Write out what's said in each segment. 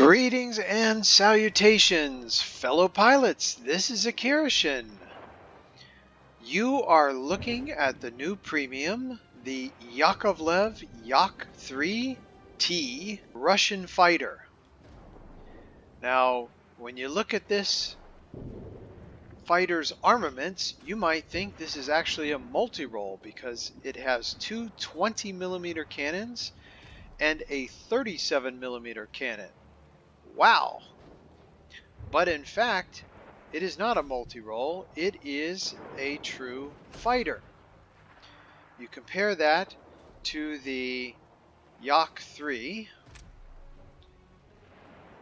Greetings and salutations, fellow pilots. This is Akirishin. You are looking at the new premium, the Yakovlev Yak-3T Russian fighter. Now, when you look at this fighter's armaments, you might think this is actually a multi-role because it has two 20mm cannons and a 37mm cannon. Wow! But in fact, it is not a multi-role, it is a true fighter. You compare that to the Yak-3.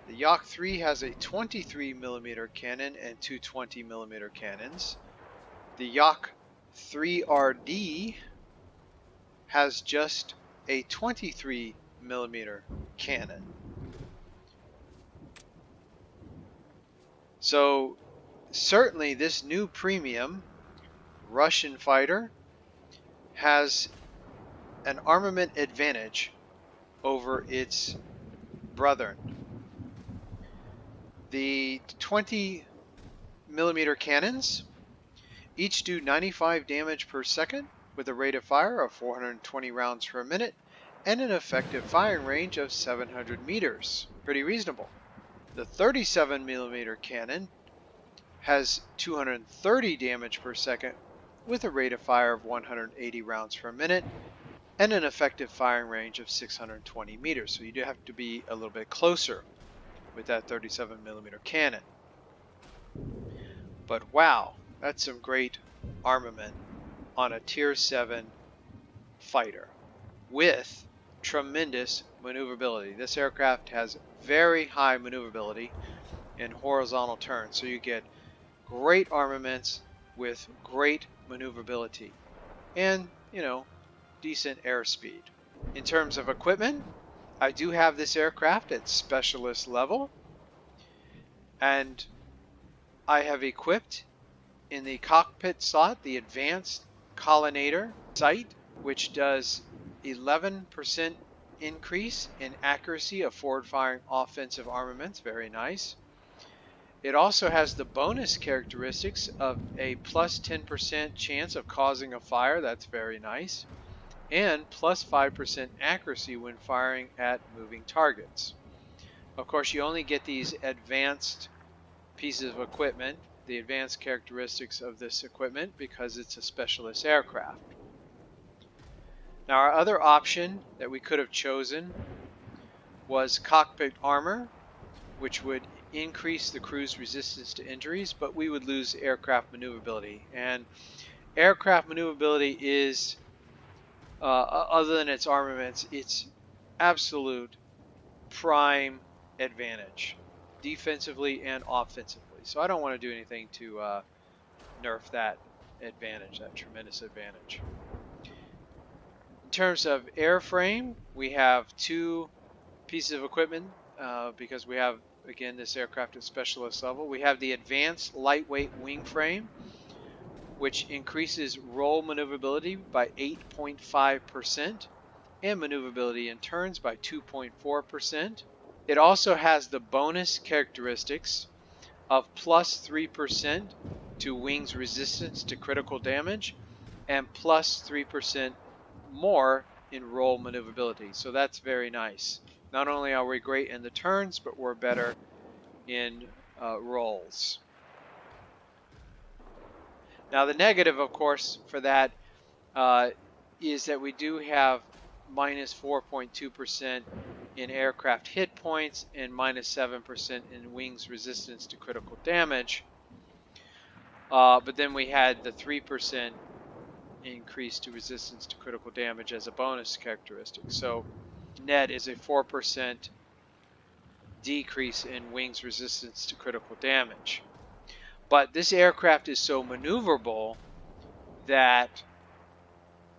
The Yak-3 has a 23mm cannon and two 20mm cannons. The Yak-3RD has just a 23mm cannon. So certainly this new premium Russian fighter has an armament advantage over its brethren. The 20mm cannons each do 95 damage per second with a rate of fire of 420 rounds per minute and an effective firing range of 700 meters. Pretty reasonable. The 37mm cannon has 230 damage per second with a rate of fire of 180 rounds per minute and an effective firing range of 620 meters. So you do have to be a little bit closer with that 37mm cannon. But wow, that's some great armament on a Tier 7 fighter with tremendous maneuverability. This aircraft has very high maneuverability in horizontal turns, so you get great armaments with great maneuverability and, decent airspeed. In terms of equipment, I do have this aircraft at specialist level, and I have equipped in the cockpit slot the advanced collimator sight, which does 11% increase in accuracy of forward-firing offensive armaments. Very nice. It also has the bonus characteristics of a plus 10% chance of causing a fire. That's very nice. And plus 5% accuracy when firing at moving targets. Of course, you only get these advanced pieces of equipment, the advanced characteristics of this equipment, because it's a specialist aircraft. Now, our other option that we could have chosen was cockpit armor, which would increase the crew's resistance to injuries, but we would lose aircraft maneuverability. And aircraft maneuverability is, other than its armaments, its absolute prime advantage, defensively and offensively. So I don't want to do anything to nerf that advantage, that tremendous advantage. In terms of airframe, we have two pieces of equipment because we have, again, this aircraft at specialist level. We have the advanced lightweight wing frame, which increases roll maneuverability by 8.5% and maneuverability in turns by 2.4%. It also has the bonus characteristics of plus 3% to wings resistance to critical damage and plus 3% more in roll maneuverability. So that's very nice. Not only are we great in the turns, but we're better in rolls. Now the negative, of course, for that is that we do have minus 4.2% in aircraft hit points and minus 7% in wings resistance to critical damage. But then we had the 3% increase to resistance to critical damage as a bonus characteristic. So net is a 4% decrease in wings resistance to critical damage. But this aircraft is so maneuverable that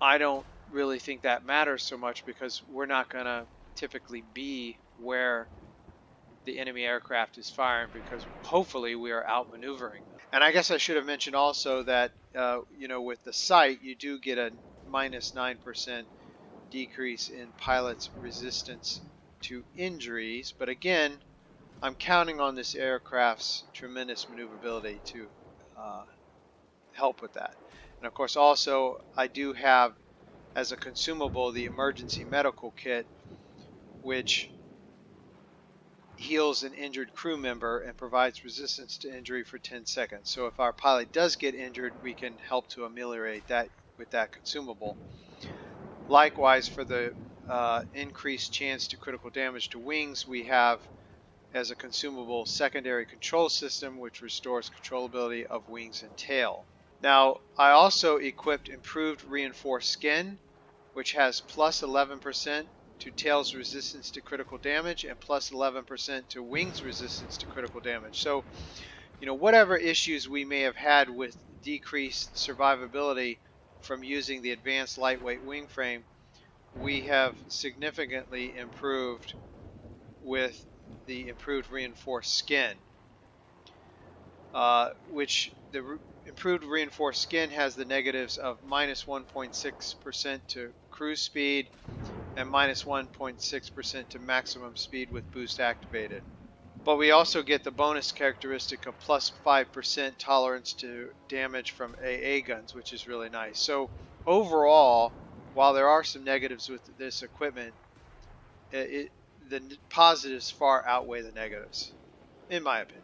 I don't really think that matters so much, because we're not going to typically be where the enemy aircraft is firing, because hopefully we are outmaneuvering them. And I guess I should have mentioned also that with the sight, you do get a minus 9% decrease in pilots' resistance to injuries. But again, I'm counting on this aircraft's tremendous maneuverability to help with that. And of course also I do have as a consumable the emergency medical kit, which heals an injured crew member and provides resistance to injury for 10 seconds. So if our pilot does get injured, we can help to ameliorate that with that consumable. Likewise, for the increased chance to critical damage to wings, we have as a consumable secondary control system, which restores controllability of wings and tail. Now, I also equipped improved reinforced skin, which has plus 11% to tail's resistance to critical damage and plus 11% to wings resistance to critical damage. So, you know, whatever issues we may have had with decreased survivability from using the advanced lightweight wing frame, we have significantly improved with the improved reinforced skin, which the improved reinforced skin has the negatives of minus 1.6% to cruise speed and minus 1.6% to maximum speed with boost activated. But we also get the bonus characteristic of plus 5% tolerance to damage from AA guns, which is really nice. So overall, while there are some negatives with this equipment, the positives far outweigh the negatives, in my opinion.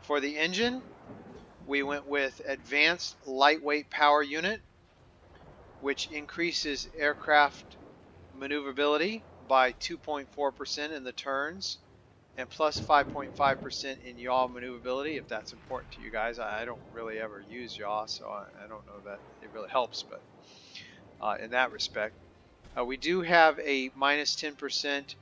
For the engine, we went with advanced lightweight power unit, which increases aircraft maneuverability by 2.4% in the turns and plus 5.5% in yaw maneuverability, if that's important to you guys. I don't really ever use yaw, so I don't know that it really helps, but in that respect. We do have a minus 10%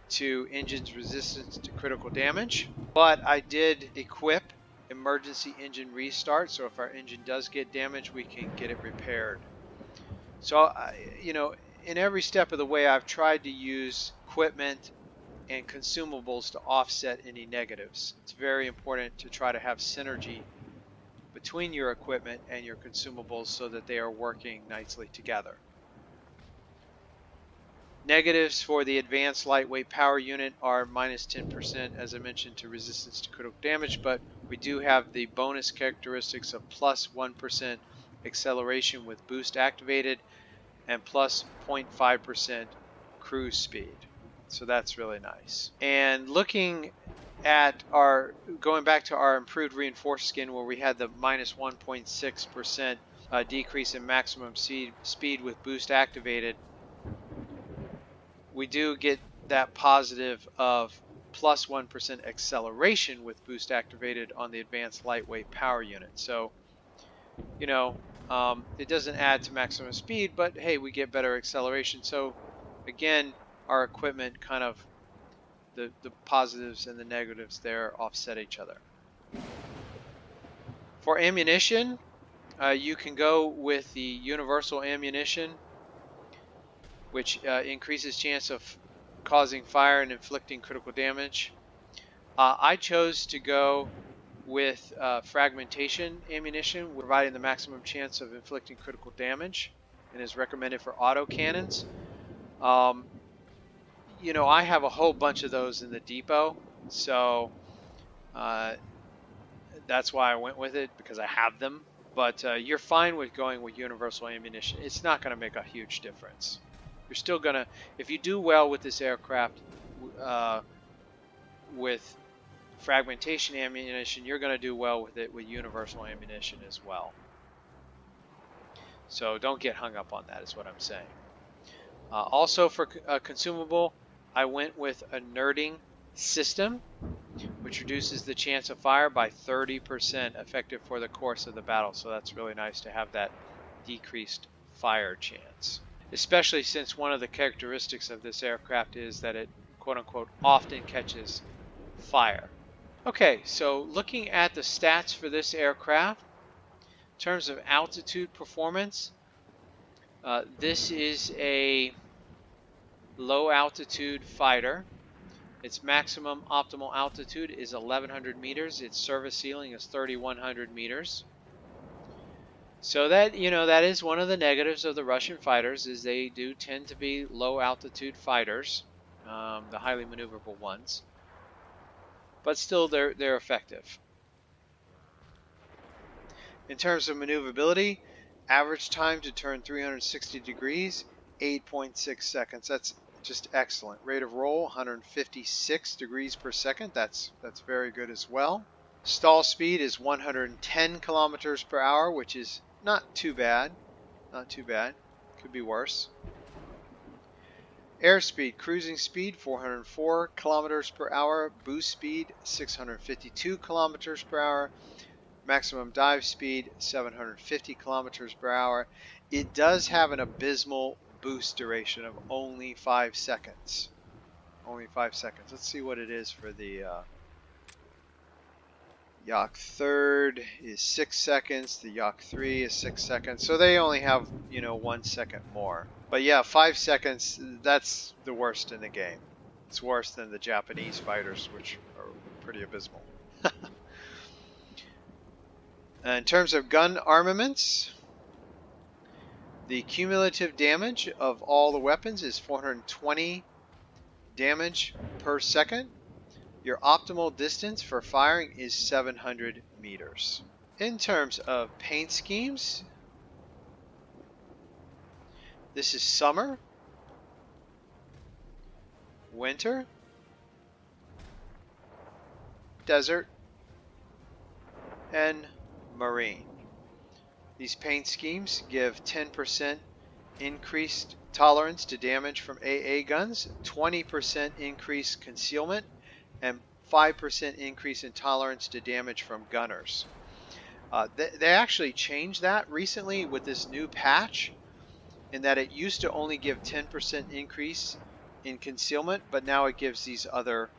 to engine's resistance to critical damage, but I did equip emergency engine restart, so if our engine does get damaged, we can get it repaired. So, you know, in every step of the way, I've tried to use equipment and consumables to offset any negatives. It's very important to try to have synergy between your equipment and your consumables so that they are working nicely together. Negatives for the advanced lightweight power unit are minus 10%, as I mentioned, to resistance to critical damage, but we do have the bonus characteristics of plus 1% acceleration with boost activated and plus 0.5% cruise speed. So that's really nice. And looking at going back to our improved reinforced skin, where we had the minus 1.6% decrease in maximum speed with boost activated, we do get that positive of plus 1% acceleration with boost activated on the advanced lightweight power unit. So, you know, it doesn't add to maximum speed, but hey, we get better acceleration. So again, our equipment kind of, the positives and the negatives there offset each other. For ammunition, you can go with the universal ammunition, which increases chance of causing fire and inflicting critical damage. I chose to go with fragmentation ammunition, providing the maximum chance of inflicting critical damage, and is recommended for autocannons. You know, I have a whole bunch of those in the depot, so that's why I went with it, because I have them. But you're fine with going with universal ammunition. It's not going to make a huge difference. You're still going to, if you do well with this aircraft with fragmentation ammunition, you're going to do well with it with universal ammunition as well. So don't get hung up on that, is what I'm saying. Also for consumable, I went with a nerding system, which reduces the chance of fire by 30% effective for the course of the battle. So that's really nice to have that decreased fire chance, especially since one of the characteristics of this aircraft is that it, quote unquote, often catches fire. Okay, so looking at the stats for this aircraft, in terms of altitude performance, this is a low altitude fighter. Its maximum optimal altitude is 1,100 meters. Its service ceiling is 3,100 meters. So that, you know, that is one of the negatives of the Russian fighters, is they do tend to be low altitude fighters, the highly maneuverable ones. but still they're effective. In terms of maneuverability, average time to turn 360 degrees, 8.6 seconds. That's just excellent. Rate of roll, 156 degrees per second. That's very good as well. Stall speed is 110 kilometers per hour, which is not too bad. Not too bad. Could be worse. Airspeed, cruising speed 404 kilometers per hour, boost speed 652 kilometers per hour, maximum dive speed 750 kilometers per hour. It does have an abysmal boost duration of only 5 seconds. Only 5 seconds. Let's see what it is for the Yak-3 is 6 seconds. The Yak-3 is 6 seconds. So they only have, 1 second more. But yeah, 5 seconds, that's the worst in the game. It's worse than the Japanese fighters, which are pretty abysmal. In terms of gun armaments, the cumulative damage of all the weapons is 420 damage per second. Your optimal distance for firing is 700 meters. In terms of paint schemes, this is summer, winter, desert, and marine. These paint schemes give 10% increased tolerance to damage from AA guns, 20% increased concealment, and 5% increase in tolerance to damage from gunners. They actually changed that recently with this new patch, in that it used to only give 10% increase in concealment, but now it gives these other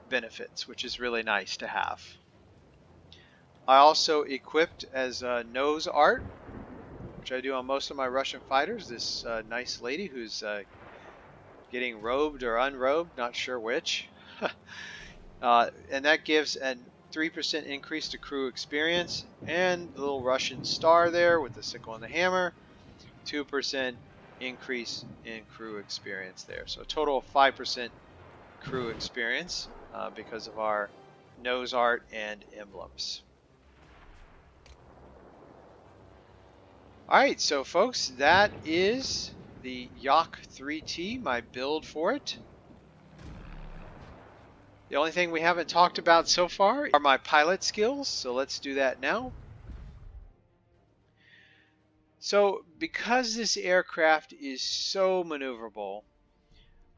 benefits, which is really nice to have. I also equipped as nose art, which I do on most of my Russian fighters, this nice lady who's getting robed or unrobed, not sure which. And that gives a 3% increase to crew experience, and the little Russian star there with the sickle and the hammer, 2% increase in crew experience there. So a total of 5% crew experience because of our nose art and emblems. Alright, so folks, that is the Yak-3T, my build for it. The only thing we haven't talked about so far are my pilot skills, so let's do that now. So, because this aircraft is so maneuverable,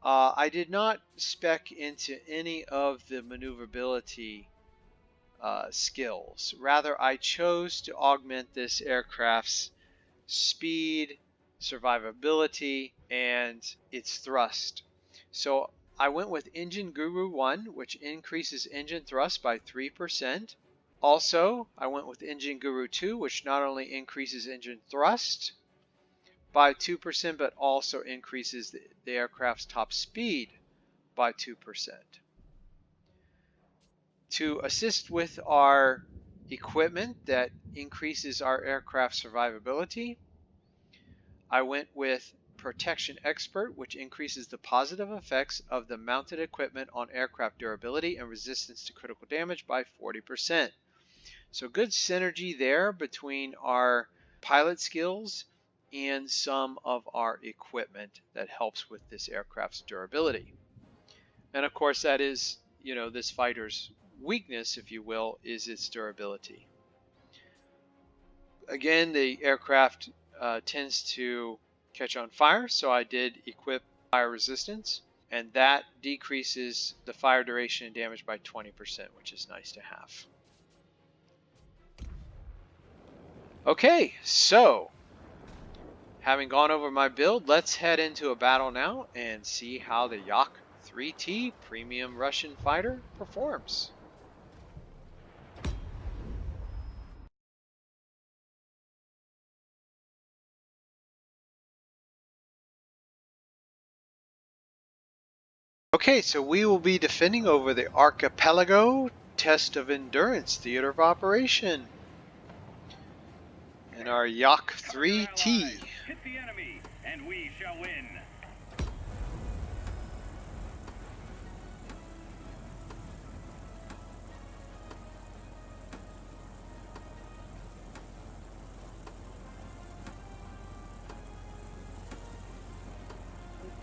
I did not spec into any of the maneuverability skills. Rather, I chose to augment this aircraft's speed, survivability, and its thrust. So I went with Engine Guru 1, which increases engine thrust by 3%. Also, I went with Engine Guru 2, which not only increases engine thrust by 2%, but also increases the aircraft's top speed by 2%. To assist with our equipment that increases our aircraft survivability, I went with Protection Expert, which increases the positive effects of the mounted equipment on aircraft durability and resistance to critical damage by 40%. So good synergy there between our pilot skills and some of our equipment that helps with this aircraft's durability. And of course that is, this fighter's weakness, if you will, is its durability. Again, the aircraft tends to catch on fire, so I did equip fire resistance, and that decreases the fire duration and damage by 20%, which is nice to have. Okay, so having gone over my build, let's head into a battle now and see how the Yak-3T premium Russian fighter performs. Okay, so we will be defending over the Archipelago Test of Endurance Theater of Operation in our Yak-3T. Hit the enemy, and we shall win.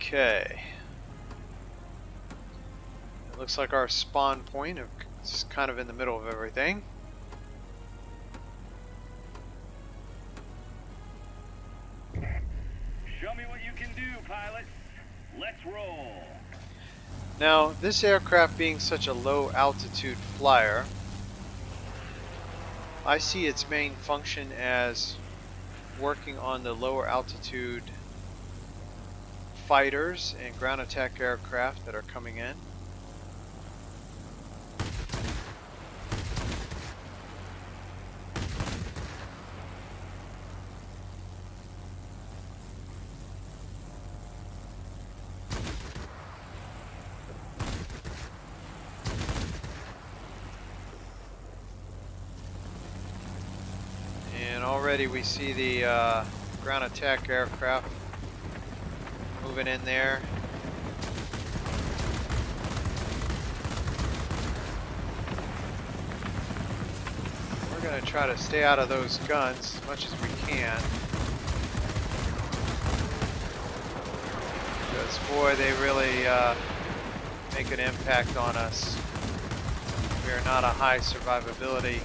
Okay. It looks like our spawn point is kind of in the middle of everything. Show me what you can do, pilots. Let's roll. Now, this aircraft being such a low altitude flyer, I see its main function as working on the lower altitude fighters and ground attack aircraft that are coming in. And already we see the ground attack aircraft moving in there. We're going to try to stay out of those guns as much as we can. Because boy, they really make an impact on us. We are not a high survivability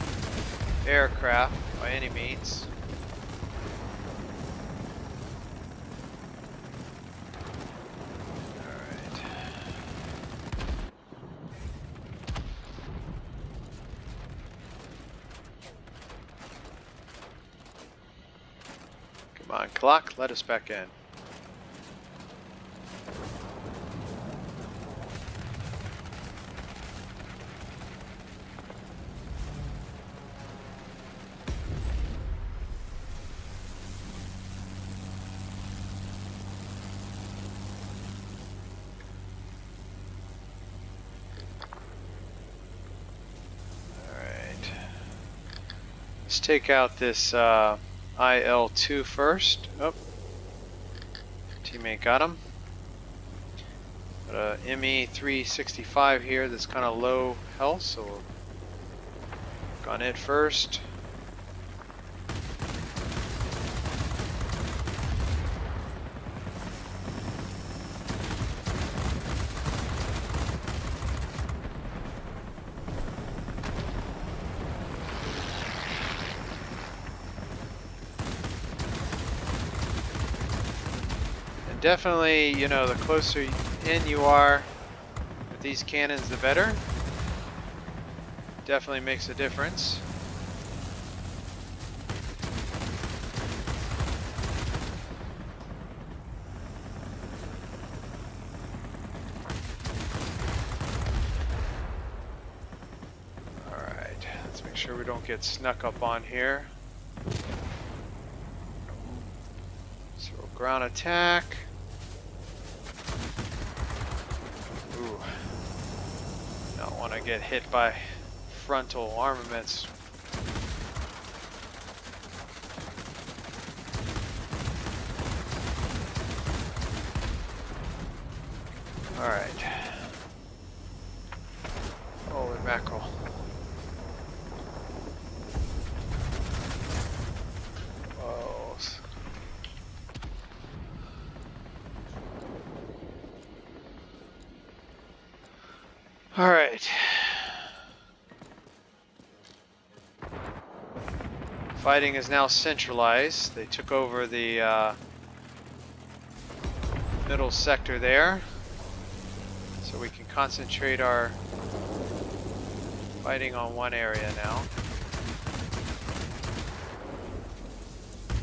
aircraft by any means. Alright. Come on, clock, let us back in. Let's take out this IL-2 first. Oh, teammate got him. Got a ME-365 here that's kind of low health, so we'll work on it first. Definitely, you know, the closer in you are with these cannons, the better. Definitely makes a difference. Alright, let's make sure we don't get snuck up on here. So, ground attack. Ooh, don't want to get hit by frontal armaments. All right. Holy mackerel. Whoa. All right. Fighting is now centralized. They took over the middle sector there, so we can concentrate our fighting on one area now.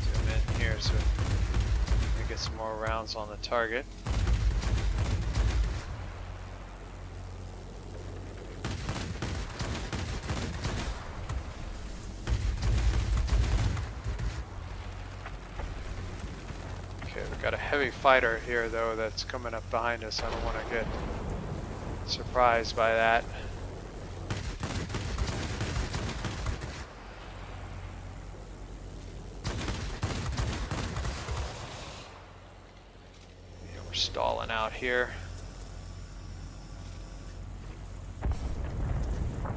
Zoom in here so we get some more rounds on the target. Got a heavy fighter here though that's coming up behind us. I don't want to get surprised by that. Yeah, we're stalling out here.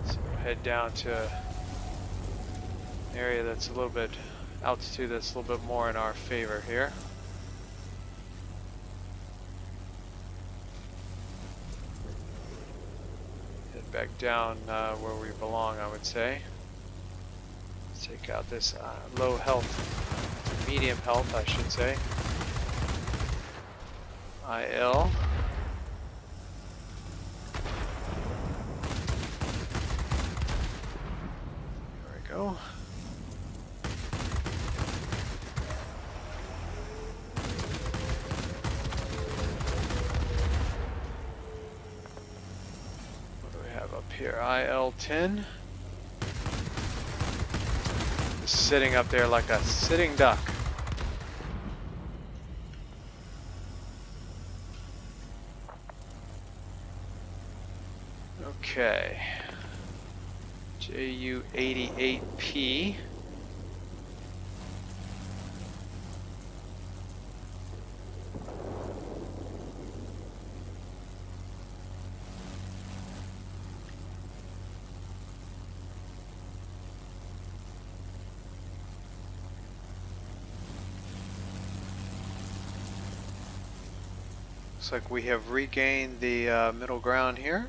So we'll head down to an area that's a little bit, altitude that's a little bit more in our favor here. back down where we belong, I would say. Let's take out this low health, medium health, I should say. IL. There we go. What do we have up here? IL-10. Just sitting up there like a sitting duck. Okay. JU-88P. Looks like we have regained the middle ground here.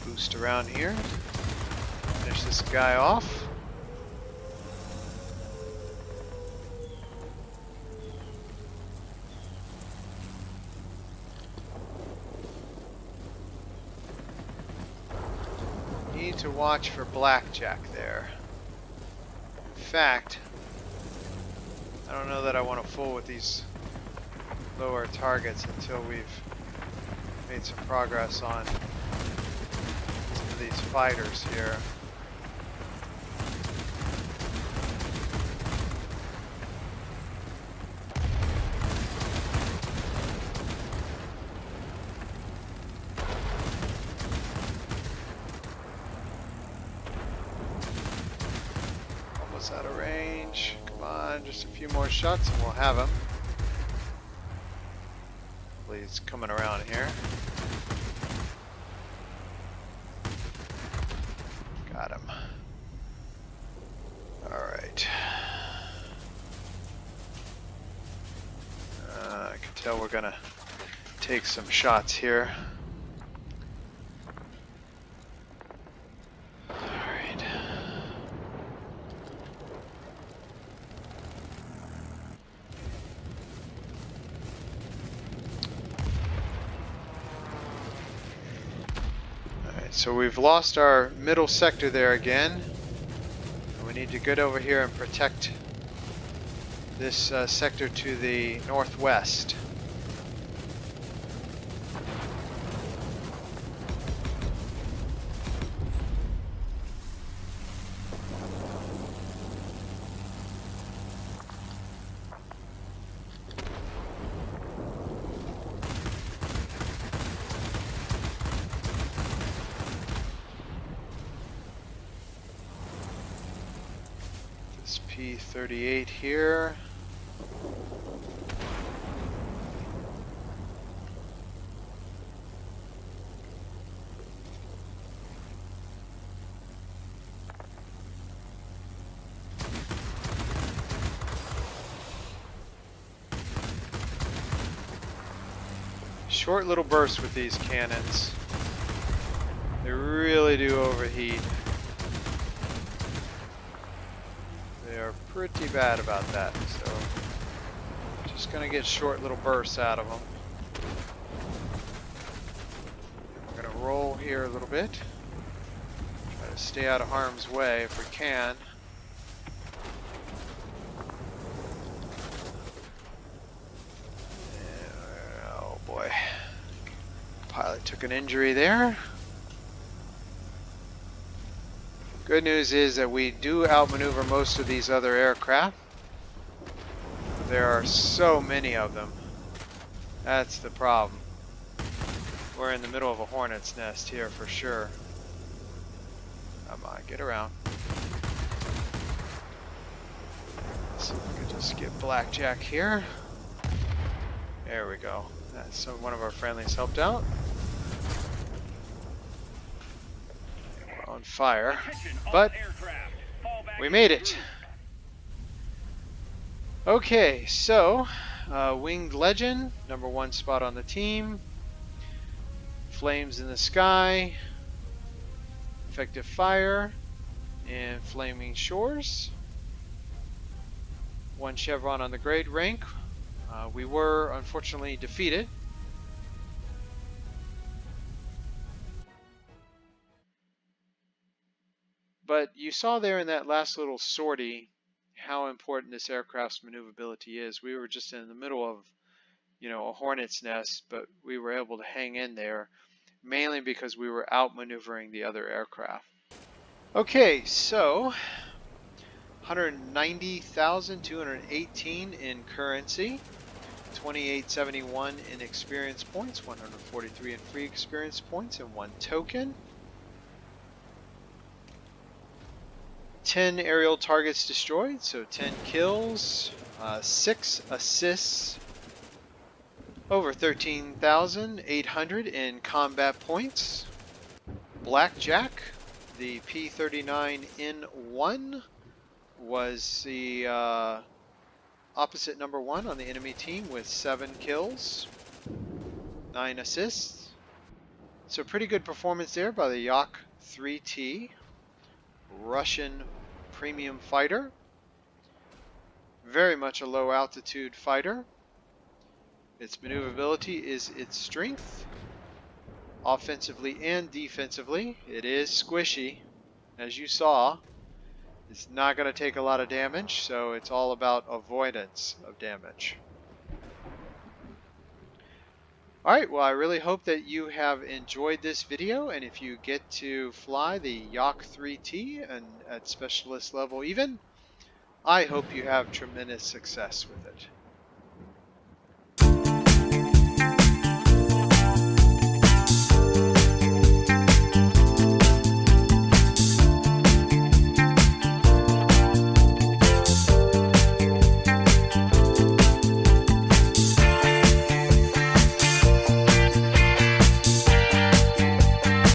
Boost around here. Finish this guy off. Need to watch for blackjack there. In fact, I don't know that I want to fool with these lower targets until we've made some progress on these fighters here. Almost out of range. Come on, just a few more shots and we'll have him. Hopefully he's coming around here. Got him. Alright. I can tell we're gonna take some shots here. Alright. So we've lost our middle sector there again. And we need to get over here and protect this sector to the northwest. P-38 here. Short little bursts with these cannons. They really do overheat. They're pretty bad about that, so just gonna get short little bursts out of them. We're gonna roll here a little bit. Try to stay out of harm's way if we can. Oh boy. Pilot took an injury there. Good news is that we do outmaneuver most of these other aircraft. There are so many of them. That's the problem. We're in the middle of a hornet's nest here for sure. Come on, get around. Let's see if we can just get blackjack here. There we go. So one of our friendlies helped out. We're on fire, but we made it. Okay, so Winged Legend, #1 spot on the team. Flames in the Sky, Effective Fire, and Flaming Shores. 1 chevron on the grade rank. We were unfortunately defeated. But you saw there in that last little sortie how important this aircraft's maneuverability is. We were just in the middle of, a hornet's nest, but we were able to hang in there, mainly because we were outmaneuvering the other aircraft. Okay, so 190,218 in currency, 2871 in experience points, 143 in free experience points, and 1 token. 10 aerial targets destroyed, so 10 kills, 6 assists, over 13,800 in combat points. Blackjack, the P39N1, was the opposite #1 on the enemy team with 7 kills, 9 assists. So pretty good performance there by the Yak-3T. Russian premium fighter. Very much a low altitude fighter. Its maneuverability is its strength, offensively and defensively. It is squishy, as you saw. It's not going to take a lot of damage, so it's all about avoidance of damage. Alright, well I really hope that you have enjoyed this video, and if you get to fly the Yak-3T and at specialist level even, I hope you have tremendous success with it.